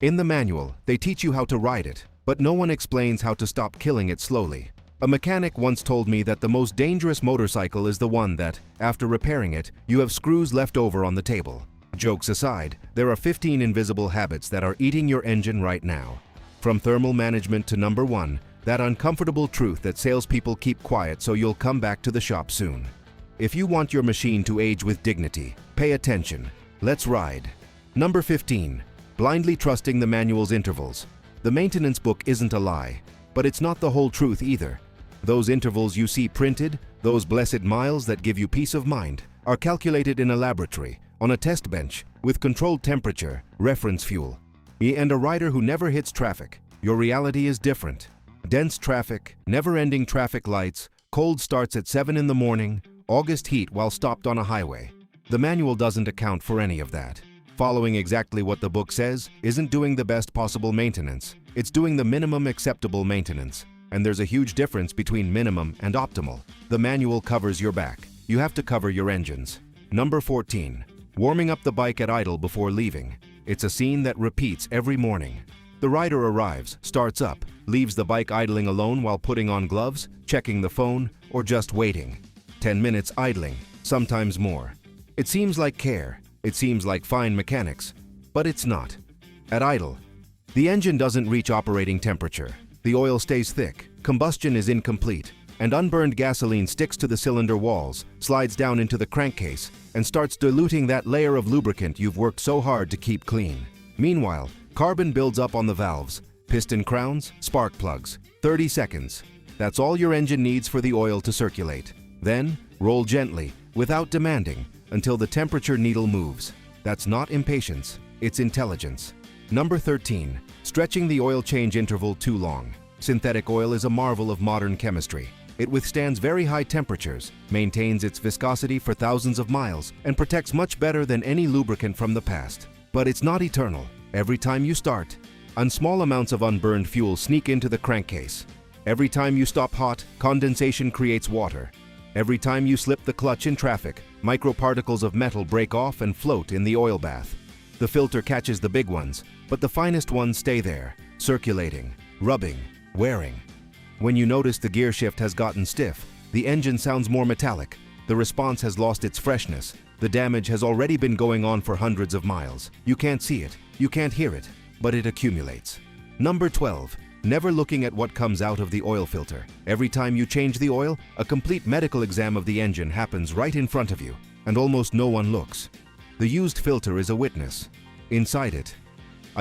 In the manual, they teach you how to ride it, but no one explains how to stop killing it slowly. A mechanic once told me that the most dangerous motorcycle is the one that, after repairing it, you have screws left over on the table. Jokes aside, there are 15 invisible habits that are eating your engine right now. From thermal management to number 1, that uncomfortable truth that salespeople keep quiet so you'll come back to the shop soon. If you want your machine to age with dignity, pay attention. Let's ride. Number 15. Blindly trusting the manual's intervals. The maintenance book isn't a lie, but it's not the whole truth either. Those intervals you see printed, those blessed miles that give you peace of mind, are calculated in a laboratory, on a test bench, with controlled temperature, reference fuel. And a rider who never hits traffic. Your reality is different. Dense traffic, never-ending traffic lights, cold starts at 7 in the morning, August heat while stopped on a highway. The manual doesn't account for any of that. Following exactly what the book says isn't doing the best possible maintenance. It's doing the minimum acceptable maintenance. And there's a huge difference between minimum and optimal. The manual covers your back. You have to cover your engines. Number 14. Warming up the bike at idle before leaving. It's a scene that repeats every morning. The rider arrives, starts up, leaves the bike idling alone while putting on gloves, checking the phone, or just waiting. 10 minutes idling, sometimes more. It seems like care. It seems like fine mechanics. But it's not. At idle, the engine doesn't reach operating temperature. The oil stays thick, combustion is incomplete, and unburned gasoline sticks to the cylinder walls, slides down into the crankcase, and starts diluting that layer of lubricant you've worked so hard to keep clean. Meanwhile, carbon builds up on the valves, piston crowns, spark plugs. 30 seconds. That's all your engine needs for the oil to circulate. Then, roll gently, without demanding, until the temperature needle moves. That's not impatience, it's intelligence. Number 13. Stretching the oil change interval too long. Synthetic oil is a marvel of modern chemistry. It withstands very high temperatures, maintains its viscosity for thousands of miles, and protects much better than any lubricant from the past. But it's not eternal. Every time you start, small amounts of unburned fuel sneak into the crankcase. Every time you stop hot, condensation creates water. Every time you slip the clutch in traffic, microparticles of metal break off and float in the oil bath. The filter catches the big ones, but the finest ones stay there, circulating, rubbing, wearing. When you notice the gear shift has gotten stiff, the engine sounds more metallic, the response has lost its freshness, the damage has already been going on for hundreds of miles. You can't see it, you can't hear it, but it accumulates. Number 12. Never looking at what comes out of the oil filter. Every time you change the oil, a complete medical exam of the engine happens right in front of you, and almost no one looks. The used filter is a witness. Inside it,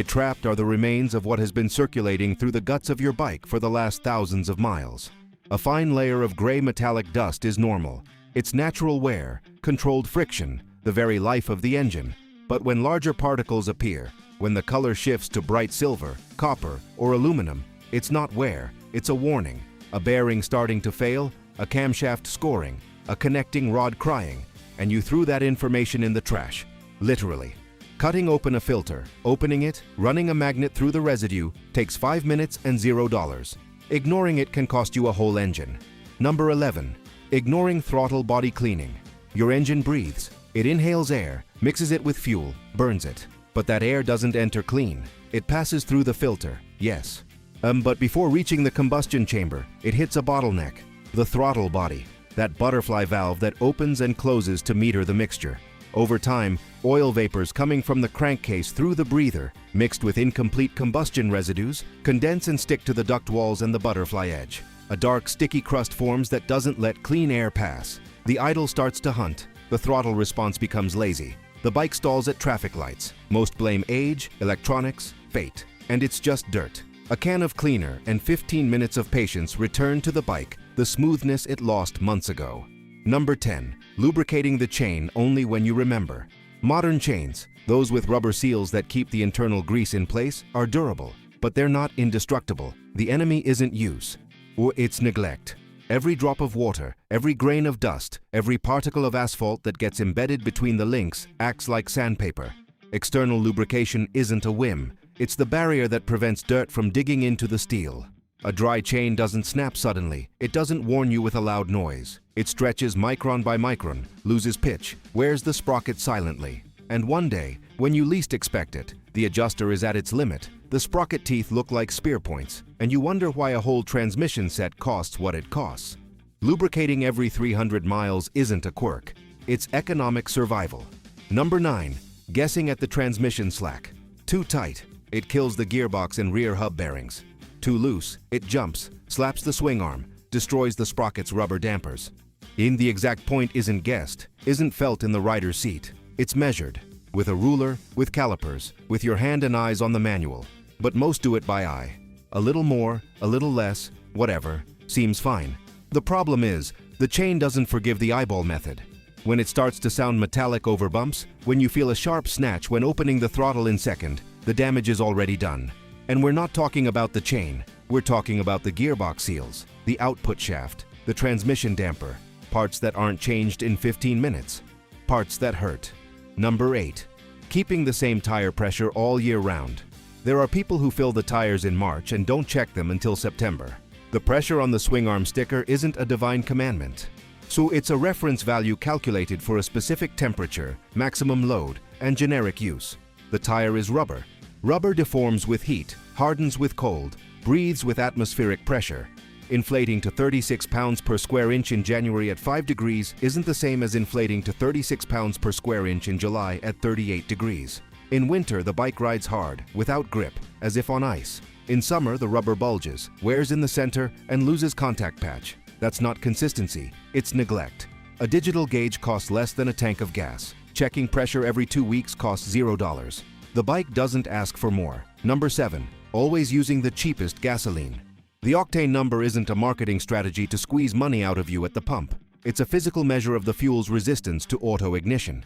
trapped are the remains of what has been circulating through the guts of your bike for the last thousands of miles. A fine layer of gray metallic dust is normal. It's natural wear, controlled friction, the very life of the engine. But when larger particles appear, when the color shifts to bright silver, copper, or aluminum, it's not wear, it's a warning. A bearing starting to fail, a camshaft scoring, a connecting rod crying, and you threw that information in the trash. Literally. Cutting open a filter, opening it, running a magnet through the residue takes 5 minutes and $0. Ignoring it can cost you a whole engine. Number 11. Ignoring throttle body cleaning. Your engine breathes. It inhales air, mixes it with fuel, burns it. But that air doesn't enter clean. It passes through the filter, yes. But before reaching the combustion chamber, it hits a bottleneck. The throttle body. That butterfly valve that opens and closes to meter the mixture. Over time, oil vapors coming from the crankcase through the breather, mixed with incomplete combustion residues, condense and stick to the duct walls and the butterfly edge. A dark, sticky crust forms that doesn't let clean air pass. The idle starts to hunt. The throttle response becomes lazy. The bike stalls at traffic lights. Most blame age, electronics, fate. And it's just dirt. A can of cleaner and 15 minutes of patience return to the bike the smoothness it lost months ago. Number 10. Lubricating the chain only when you remember. Modern chains, those with rubber seals that keep the internal grease in place, are durable, but they're not indestructible. The enemy isn't use, or it's neglect. Every drop of water, every grain of dust, every particle of asphalt that gets embedded between the links acts like sandpaper. External lubrication isn't a whim. It's the barrier that prevents dirt from digging into the steel. A dry chain doesn't snap suddenly. It doesn't warn you with a loud noise. It stretches micron by micron, loses pitch, wears the sprocket silently. And one day, when you least expect it, The adjuster is at its limit. The sprocket teeth look like spear points, and you wonder why a whole transmission set costs what it costs. Lubricating every 300 miles isn't a quirk. It's economic survival. Number 9. Guessing at the transmission slack. Too tight, it kills the gearbox and rear hub bearings. Too loose, it jumps, slaps the swing arm, destroys the sprocket's rubber dampers. The exact point isn't guessed, isn't felt in the rider's seat. It's measured. With a ruler, with calipers, with your hand and eyes on the manual. But most do it by eye. A little more, a little less, whatever, seems fine. The problem is, the chain doesn't forgive the eyeball method. When it starts to sound metallic over bumps, when you feel a sharp snatch when opening the throttle in second, the damage is already done. And we're not talking about the chain, we're talking about the gearbox seals, the output shaft, the transmission damper, parts that aren't changed in 15 minutes. Parts that hurt. Number 8. Keeping the same tire pressure all year round. There are people who fill the tires in March and don't check them until September. The pressure on the swing arm sticker isn't a divine commandment. So it's a reference value calculated for a specific temperature, maximum load, and generic use. The tire is rubber. Rubber deforms with heat, hardens with cold, breathes with atmospheric pressure. Inflating to 36 pounds per square inch in January at 5 degrees isn't the same as inflating to 36 pounds per square inch in July at 38 degrees. In winter, the bike rides hard, without grip, as if on ice. In summer, the rubber bulges, wears in the center, and loses contact patch. That's not consistency, it's neglect. A digital gauge costs less than a tank of gas. Checking pressure every 2 weeks costs $0. The bike doesn't ask for more. Number 7. Always using the cheapest gasoline. The octane number isn't a marketing strategy to squeeze money out of you at the pump. It's a physical measure of the fuel's resistance to auto-ignition.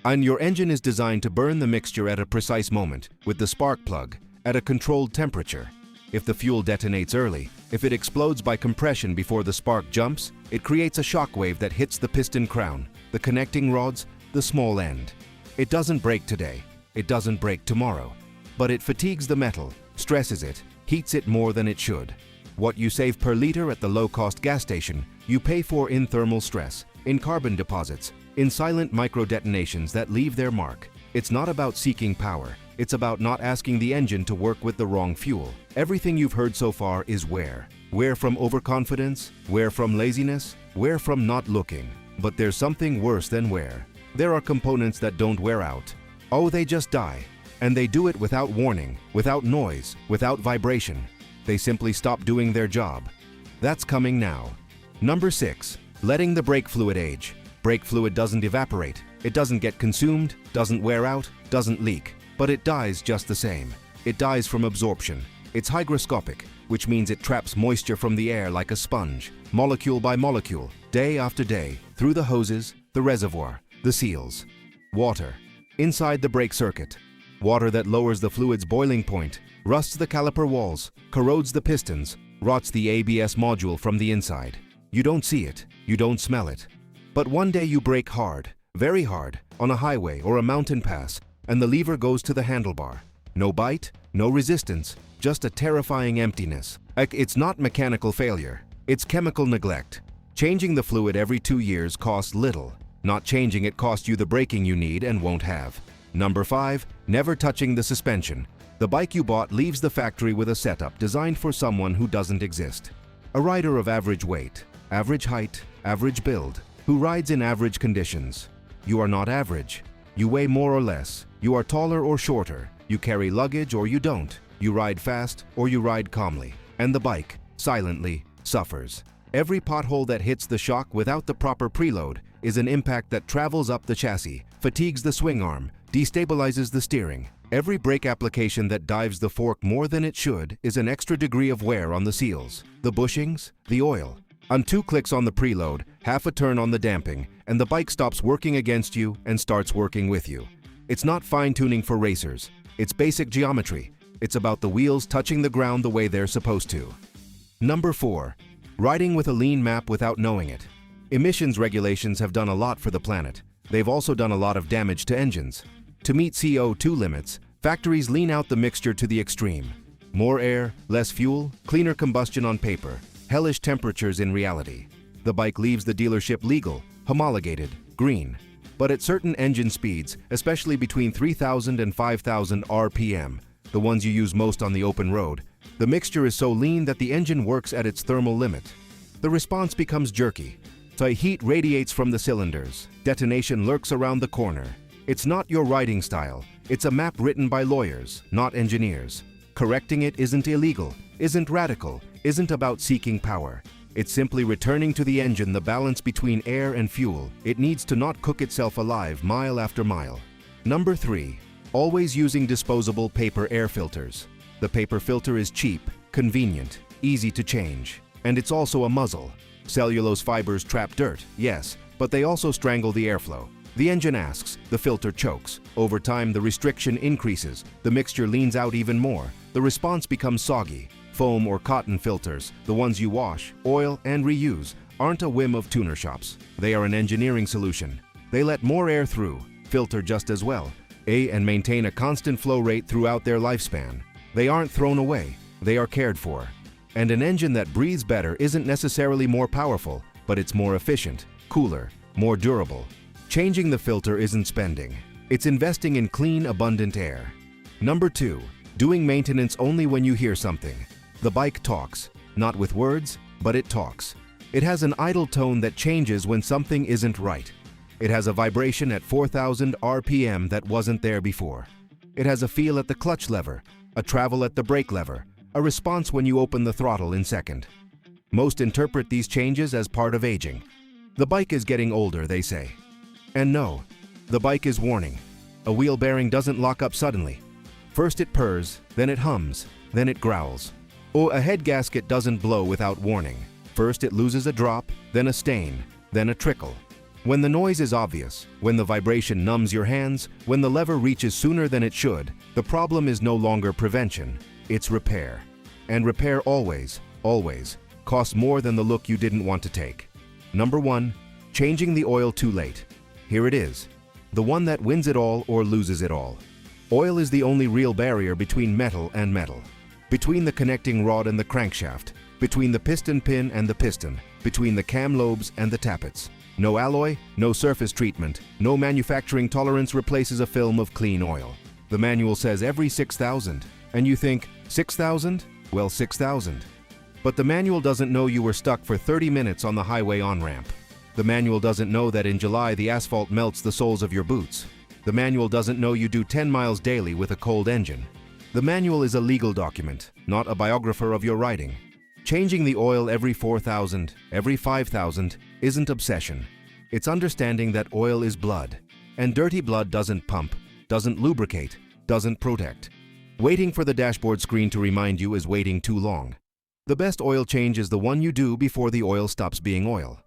And your engine is designed to burn the mixture at a precise moment, with the spark plug, at a controlled temperature. If the fuel detonates early, if it explodes by compression before the spark jumps, it creates a shock wave that hits the piston crown, the connecting rods, the small end. It doesn't break today, it doesn't break tomorrow, but it fatigues the metal, stresses it, heats it more than it should. What you save per liter at the low-cost gas station, you pay for in thermal stress, in carbon deposits, in silent micro-detonations that leave their mark. It's not about seeking power. It's about not asking the engine to work with the wrong fuel. Everything you've heard so far is wear. Wear from overconfidence, wear from laziness, wear from not looking. But there's something worse than wear. There are components that don't wear out. Oh, they just die. And they do it without warning, without noise, without vibration. They simply stop doing their job. That's coming now. Number 6. Letting the brake fluid age. Brake fluid doesn't evaporate. It doesn't get consumed, doesn't wear out, doesn't leak. But it dies just the same. It dies from absorption. It's hygroscopic, which means it traps moisture from the air like a sponge, molecule by molecule, day after day, through the hoses, the reservoir, the seals. Water. Inside the brake circuit. Water that lowers the fluid's boiling point, rusts the caliper walls, corrodes the pistons, rots the ABS module from the inside. You don't see it, you don't smell it. But one day you brake hard, very hard, on a highway or a mountain pass, and the lever goes to the handlebar. No bite, no resistance, just a terrifying emptiness. It's not mechanical failure, it's chemical neglect. Changing the fluid every 2 years costs little. Not changing it costs you the braking you need and won't have. Number 5. Never touching the suspension. The bike you bought leaves the factory with a setup designed for someone who doesn't exist. A rider of average weight, average height, average build, who rides in average conditions. You are not average. You weigh more or less. You are taller or shorter. You carry luggage or you don't. You ride fast or you ride calmly. And the bike, silently, suffers. Every pothole that hits the shock without the proper preload is an impact that travels up the chassis, fatigues the swing arm, destabilizes the steering. Every brake application that dives the fork more than it should is an extra degree of wear on the seals, the bushings, the oil. On 2 clicks on the preload, half a turn on the damping, and the bike stops working against you and starts working with you. It's not fine-tuning for racers. It's basic geometry. It's about the wheels touching the ground the way they're supposed to. Number 4. Riding with a lean map without knowing it. Emissions regulations have done a lot for the planet. They've also done a lot of damage to engines. To meet CO2 limits, factories lean out the mixture to the extreme. More air, less fuel, cleaner combustion on paper, hellish temperatures in reality. The bike leaves the dealership legal, homologated, green. But at certain engine speeds, especially between 3,000 and 5,000 RPM, the ones you use most on the open road, the mixture is so lean that the engine works at its thermal limit. The response becomes jerky. The heat radiates from the cylinders. Detonation lurks around the corner. It's not your riding style. It's a map written by lawyers, not engineers. Correcting it isn't illegal, isn't radical, isn't about seeking power. It's simply returning to the engine the balance between air and fuel. It needs to not cook itself alive mile after mile. Number 3. Always using disposable paper air filters. The paper filter is cheap, convenient, easy to change. And it's also a muzzle. Cellulose fibers trap dirt, yes, but they also strangle the airflow. The engine asks, the filter chokes. Over time, the restriction increases. The mixture leans out even more. The response becomes soggy. Foam or cotton filters, the ones you wash, oil, and reuse, aren't a whim of tuner shops. They are an engineering solution. They let more air through, filter just as well, and maintain a constant flow rate throughout their lifespan. They aren't thrown away. They are cared for. And an engine that breathes better isn't necessarily more powerful, but it's more efficient, cooler, more durable. Changing the filter isn't spending. It's investing in clean, abundant air. Number 2. Doing maintenance only when you hear something. The bike talks, not with words, but it talks. It has an idle tone that changes when something isn't right. It has a vibration at 4,000 RPM that wasn't there before. It has a feel at the clutch lever, a travel at the brake lever, a response when you open the throttle in second. Most interpret these changes as part of aging. The bike is getting older, they say. And no, the bike is warning. A wheel bearing doesn't lock up suddenly. First it purrs, then it hums, then it growls. Or a head gasket doesn't blow without warning. First it loses a drop, then a stain, then a trickle. When the noise is obvious, when the vibration numbs your hands, when the lever reaches sooner than it should, the problem is no longer prevention, it's repair. And repair always, always, costs more than the look you didn't want to take. Number 1. Changing the oil too late. Here it is. The one that wins it all or loses it all. Oil is the only real barrier between metal and metal. Between the connecting rod and the crankshaft, between the piston pin and the piston, between the cam lobes and the tappets. No alloy, no surface treatment, no manufacturing tolerance replaces a film of clean oil. The manual says every 6,000, and you think, 6,000? Well, 6,000. But the manual doesn't know you were stuck for 30 minutes on the highway on-ramp. The manual doesn't know that in July the asphalt melts the soles of your boots. The manual doesn't know you do 10 miles daily with a cold engine. The manual is a legal document, not a biographer of your riding. Changing the oil every 4,000, every 5,000 isn't obsession. It's understanding that oil is blood, and dirty blood doesn't pump, doesn't lubricate, doesn't protect. Waiting for the dashboard screen to remind you is waiting too long. The best oil change is the one you do before the oil stops being oil.